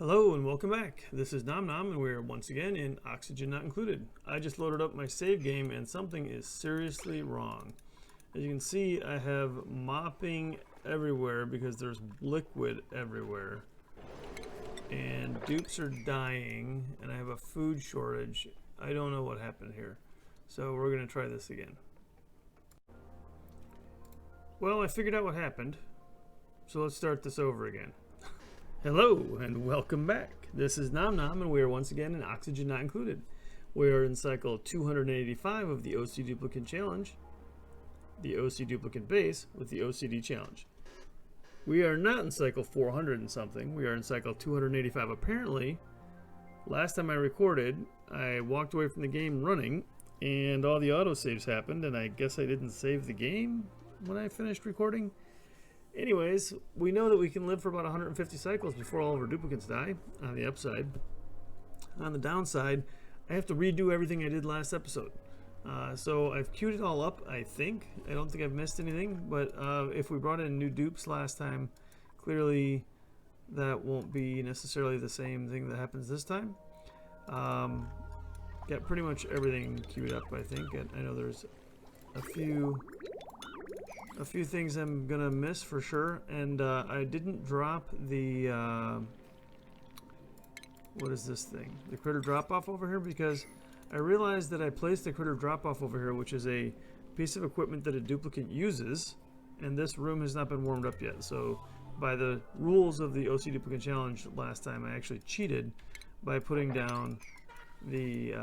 Hello and welcome back. This is Nom Nom and we're once again in Oxygen Not Included. I just loaded up my save game and something is seriously wrong. As you can see, I have mopping everywhere because there's liquid everywhere. And dupes are dying and I have a food shortage. I don't know what happened here. So we're going to try this again. Well, I figured out what happened. So let's start this over again. Hello and welcome back. This is Nom Nom and we are once again in Oxygen Not Included. We are in cycle 285 of the O.C.Duplicant challenge, the O.C.Duplicant base with the OCD challenge. We are not in cycle 400 and something. We are in cycle 285. Apparently, last time I recorded, I walked away from the game running and all the autosaves happened and I guess I didn't save the game when I finished recording. Anyways, we know that we can live for about 150 cycles before all of our duplicants die, on the upside. On the downside, I have to redo everything I did last episode. So I've queued it all up, I think. I don't think I've missed anything, but if we brought in new dupes last time, clearly that won't be necessarily the same thing that happens this time. Got pretty much everything queued up, I think. And I know there's a few things I'm gonna miss for sure, and I didn't drop the what is this thing? The critter drop-off over here, because I realized that I placed the critter drop-off over here, which is a piece of equipment that a duplicant uses, and this room has not been warmed up yet. So by the rules of the O.C.Duplicant challenge last time, I actually cheated by putting down the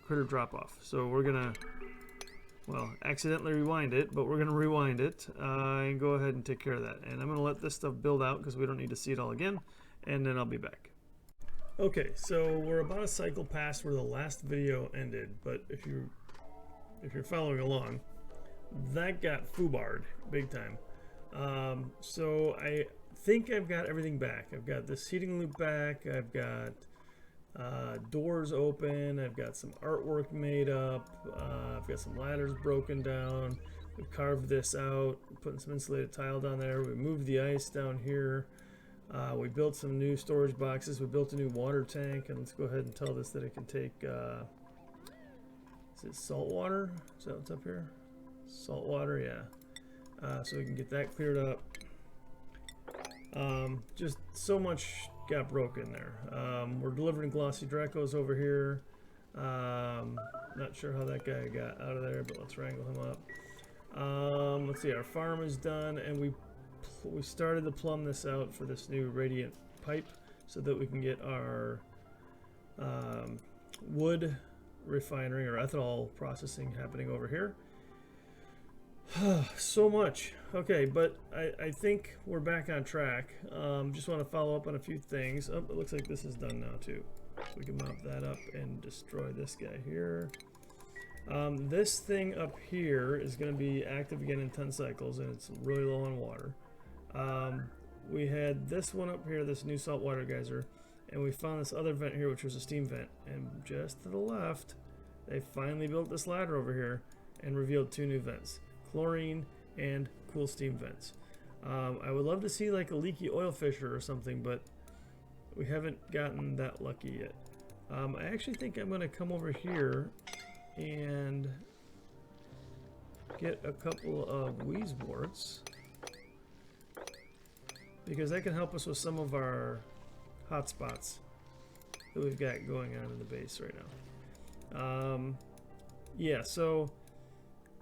critter drop-off. So we're gonna, well, accidentally rewind it, but we're going to rewind it and go ahead and take care of that. And I'm going to let this stuff build out because we don't need to see it all again, and then I'll be back. Okay, so we're about a cycle past where the last video ended, but if you're following along, that got foobarred big time. So I think I've got everything back. I've got this heating loop back. I've got doors open. I've got some artwork made up. I've got some ladders broken down. We've carved this out, putting some insulated tile down there. We moved the ice down here. We built some new storage boxes. We built a new water tank, and let's go ahead and tell this that it can take is it salt water? Is that what's up here? Salt water, yeah. So we can get that cleared up. Just so much got broken there. We're delivering glossy Dracos over here. Not sure how that guy got out of there, but let's wrangle him up. Let's see, our farm is done, and we started to plumb this out for this new radiant pipe so that we can get our wood refinery or ethanol processing happening over here. So much. Okay, but I think we're back on track. Just want to follow up on a few things. Oh, it looks like this is done now too. So we can mop that up and destroy this guy here. This thing up here is going to be active again in 10 cycles, and it's really low on water. We had this one up here, this new saltwater geyser, and we found this other vent here, which was a steam vent. And just to the left, they finally built this ladder over here and revealed two new vents. Chlorine and cool steam vents. I would love to see like a leaky oil fissure or something, but we haven't gotten that lucky yet. I actually think I'm going to come over here and get a couple of wheezeworts, because that can help us with some of our hotspots that we've got going on in the base right now. Yeah, so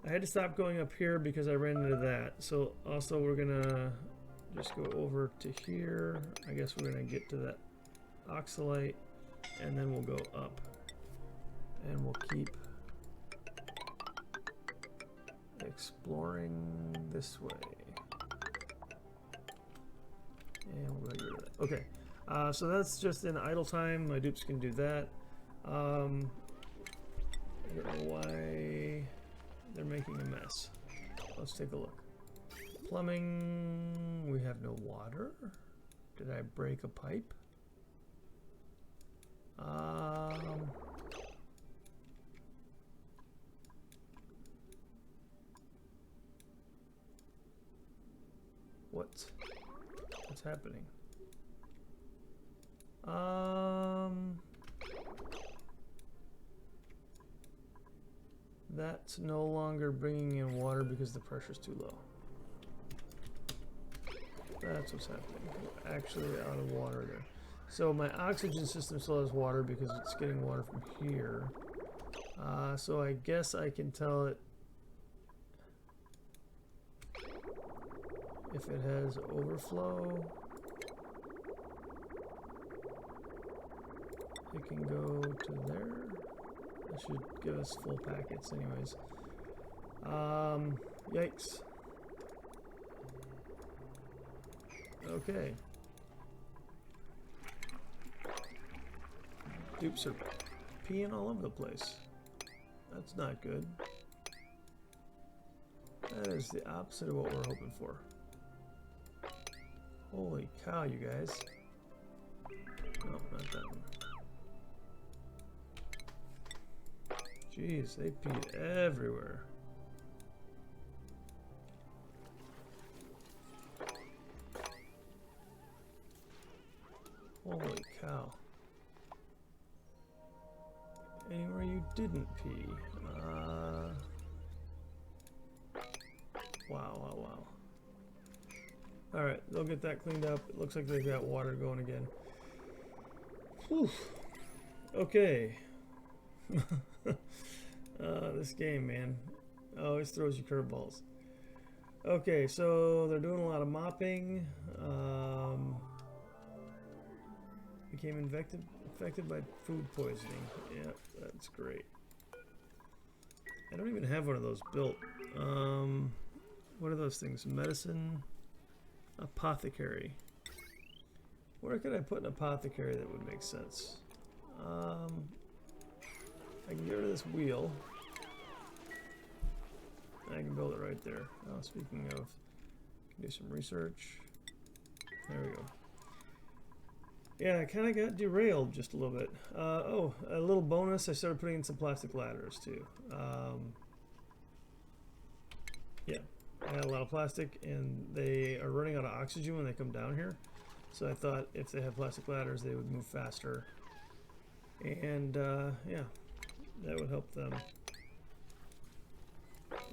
I had to stop going up here because I ran into that. So also we're gonna just go over to here. I guess we're gonna get to that oxalite, and then we'll go up, and we'll keep exploring this way. And we'll go get rid of that. Okay, so that's just in idle time. My dupes can do that. I don't know why they're making a mess. Let's take a look. Plumbing, we have no water. Did I break a pipe? What's happening? That's no longer bringing in water because the pressure's too low. That's what's happening. We're actually out of water there. So my oxygen system still has water because it's getting water from here. So I guess I can tell it if it has overflow. It can go to there. That should give us full packets anyways. Yikes. Okay. Dupes are peeing all over the place. That's not good. That is the opposite of what we're hoping for. Holy cow, you guys. No, not that one. Jeez, they peed everywhere. Holy cow. Anywhere you didn't pee. Wow. Alright, they'll get that cleaned up. It looks like they've got water going again. Whew. Okay. This game, man, always throws you curveballs. Okay, so they're doing a lot of mopping. Became infected by food poisoning. Yeah, that's great. I don't even have one of those built. What are those things? Medicine, apothecary. Where could I put an apothecary that would make sense? I can get rid of this wheel. I can build it right there. Oh, speaking of, can do some research. There we go. Yeah, I kind of got derailed just a little bit. Oh, a little bonus, I started putting in some plastic ladders too. Yeah, I had a lot of plastic and they are running out of oxygen when they come down here. So I thought if they had plastic ladders, they would move faster. And yeah, that would help them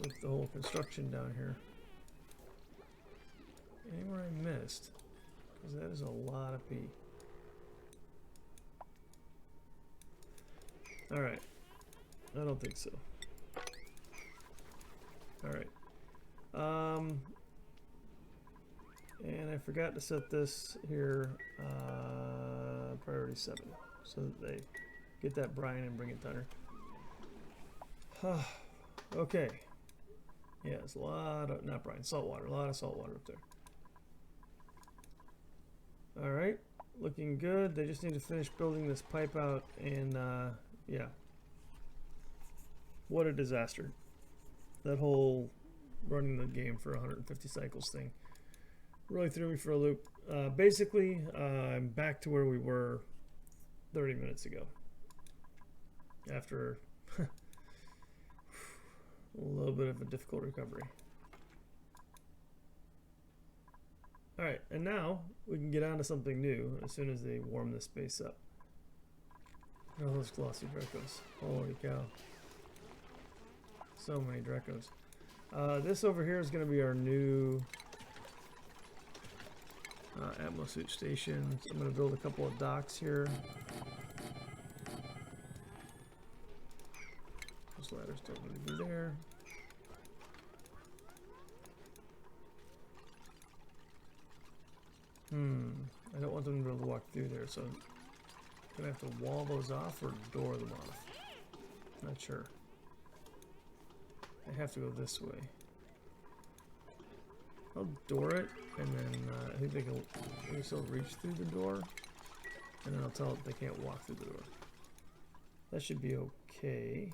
with the whole construction down here. Anywhere I missed? Because that is a lot of pee. Alright. I don't think so. Alright. And I forgot to set this here priority 7 so that they get that brine and bring it down here. Okay. Yeah, it's a lot of, not brine, salt water. A lot of salt water up there. Alright, looking good. They just need to finish building this pipe out and yeah. What a disaster. That whole running the game for 150 cycles thing really threw me for a loop. Basically, I'm back to where we were 30 minutes ago. After a little bit of a difficult recovery. Alright, and now we can get on to something new as soon as they warm this space up. Look at all those glossy Drecos. Holy cow. So many Drecos. This over here is going to be our new atmosuit station. So I'm going to build a couple of docks here. Those ladders don't need to be there. I don't want them to be able to walk through there, so I'm gonna have to wall those off or door them off. Not sure. I have to go this way. I'll door it, and then I think they can still reach through the door, and then I'll tell it they can't walk through the door. That should be okay.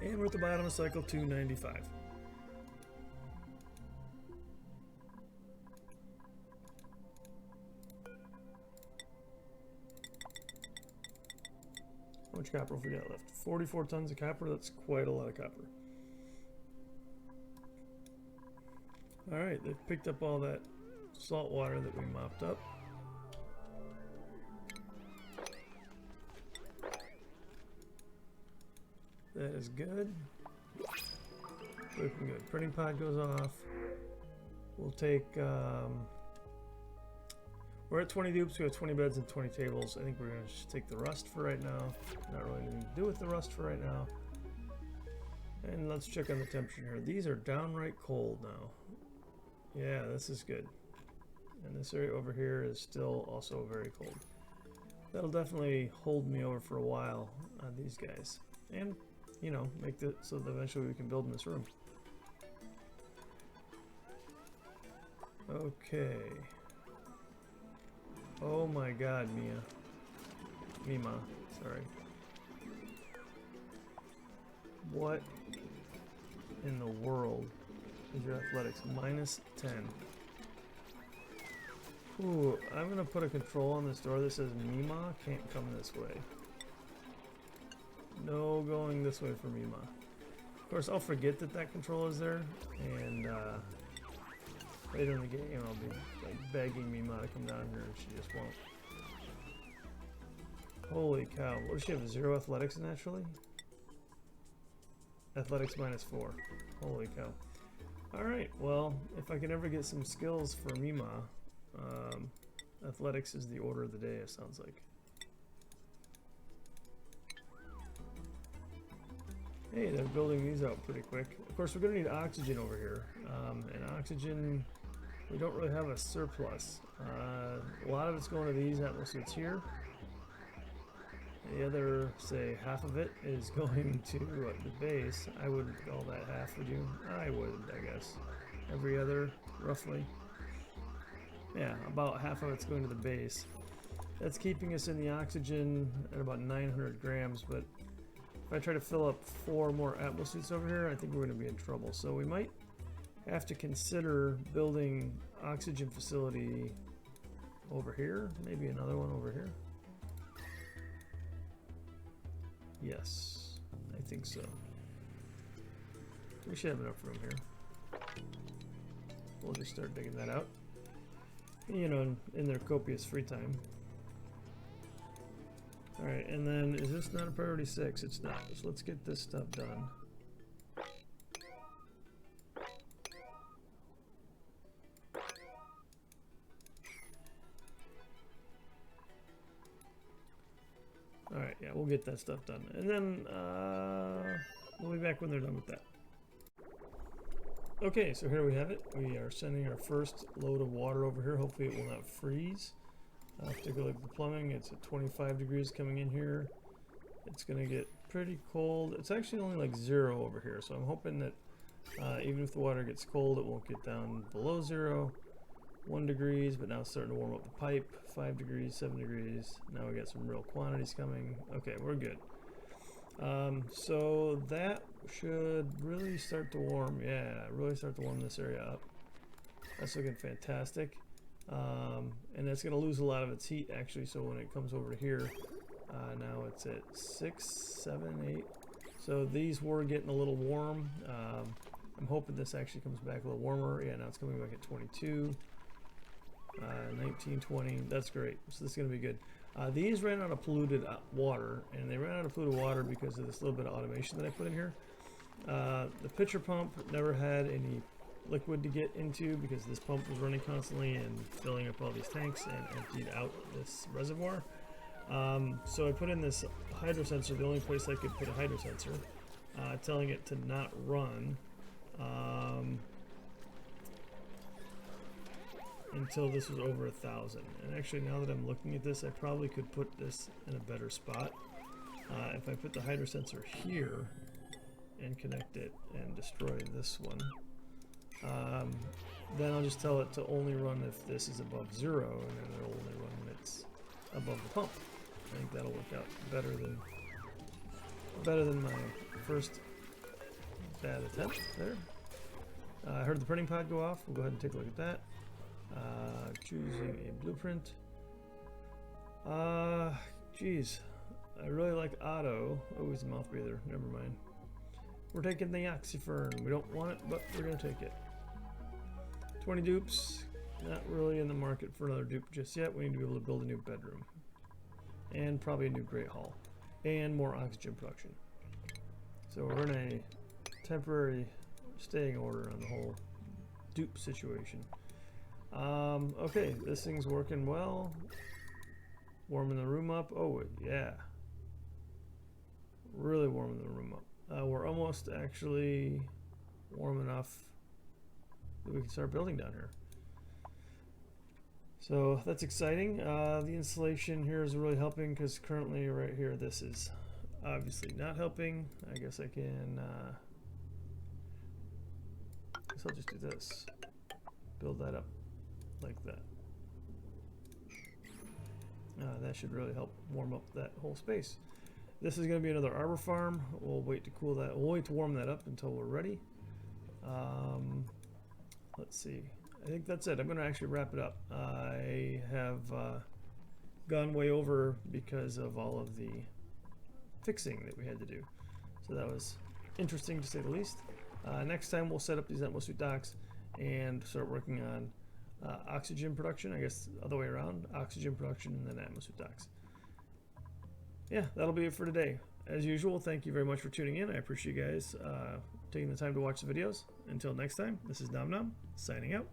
And we're at the bottom of cycle 295. How much copper have we got left? 44 tons of copper. That's quite a lot of copper. Alright, they've picked up all that salt water that we mopped up. That is good. Looking good. Printing pod goes off. We'll take, we're at 20 dupes, we have 20 beds and 20 tables. I think we're going to just take the rust for right now. Not really anything to do with the rust for right now. And let's check on the temperature here. These are downright cold now. Yeah, this is good. And this area over here is still also very cold. That'll definitely hold me over for a while on these guys. And, you know, make it so that eventually we can build in this room. Okay. Oh my god, Mima, sorry. What in the world is your athletics? -10. Ooh, I'm gonna put a control on this door that says Mima can't come this way. No going this way for Mima. Of course, I'll forget that that control is there, and later in the game I'll be like begging Mima to come down here, and she just won't. Holy cow! What does she have? 0 athletics naturally? Athletics -4. Holy cow! All right. Well, if I can ever get some skills for Mima, athletics is the order of the day. It sounds like. Hey, they're building these out pretty quick. Of course, we're going to need oxygen over here. And oxygen, we don't really have a surplus. A lot of it's going to these atmospheres here. The other, say, half of it is going to the base. I wouldn't call that half, would you? I would, I guess. Every other, roughly. Yeah, about half of it's going to the base. That's keeping us in the oxygen at about 900 grams, but if I try to fill up 4 more atmospheres over here, I think we're going to be in trouble. So we might have to consider building oxygen facility over here. Maybe another one over here. Yes, I think so. We should have enough room here. We'll just start digging that out. You know, in their copious free time. Alright, and then is this not a priority 6? It's not. So let's get this stuff done. Alright, yeah, we'll get that stuff done. And then we'll be back when they're done with that. Okay, so here we have it. We are sending our first load of water over here. Hopefully it will not freeze. Particularly the plumbing, it's at 25 degrees coming in here. It's going to get pretty cold. It's actually only like 0 over here, so I'm hoping that even if the water gets cold, it won't get down below 0. 1 degrees, but now it's starting to warm up the pipe. 5 degrees, 7 degrees. Now we got some real quantities coming. Okay, we're good. So that should really start to warm. Yeah, really start to warm this area up. That's looking fantastic. And it's going to lose a lot of its heat actually, so when it comes over to here, now it's at 6, 7, 8. So these were getting a little warm. I'm hoping this actually comes back a little warmer. Yeah, now it's coming back at 22, 19, 20. That's great. So this is going to be good. These ran out of polluted water, and they ran out of polluted water because of this little bit of automation that I put in here. The pitcher pump never had any liquid to get into because this pump was running constantly and filling up all these tanks and emptied out this reservoir. So I put in this hydro sensor, the only place I could put a hydro sensor, telling it to not run until this was over 1,000. And actually, now that I'm looking at this, I probably could put this in a better spot. If I put the hydro sensor here and connect it and destroy this one, then I'll just tell it to only run if this is above 0, and then it'll only run when it's above the pump. I think that'll work out better than my first bad attempt there. I heard the printing pod go off. We'll go ahead and take a look at that. Choosing a blueprint. Geez, I really like auto. Oh, he's a mouth breather. Never mind. We're taking the oxyfern. We don't want it, but we're gonna take it. 20 dupes. Not really in the market for another dupe just yet. We need to be able to build a new bedroom. And probably a new great hall. And more oxygen production. So we're in a temporary staying order on the whole dupe situation. Okay, this thing's working well. Warming the room up. Oh, yeah. Really warming the room up. We're almost actually warm enough that we can start building down here. So that's exciting. The insulation here is really helping because currently right here this is obviously not helping. I guess I can I'll just do this. Build that up like that. That should really help warm up that whole space. This is going to be another arbor farm. We'll wait to cool that. We'll wait to warm that up until we're ready. Let's see. I think that's it. I'm going to actually wrap it up. I have gone way over because of all of the fixing that we had to do. So that was interesting to say the least. Next time we'll set up these Atmos suit docks and start working on oxygen production. I guess the other way around. Oxygen production and then Atmos suit docks. Yeah, that'll be it for today. As usual, thank you very much for tuning in. I appreciate you guys taking the time to watch the videos. Until next time, this is Nom Nom, signing out.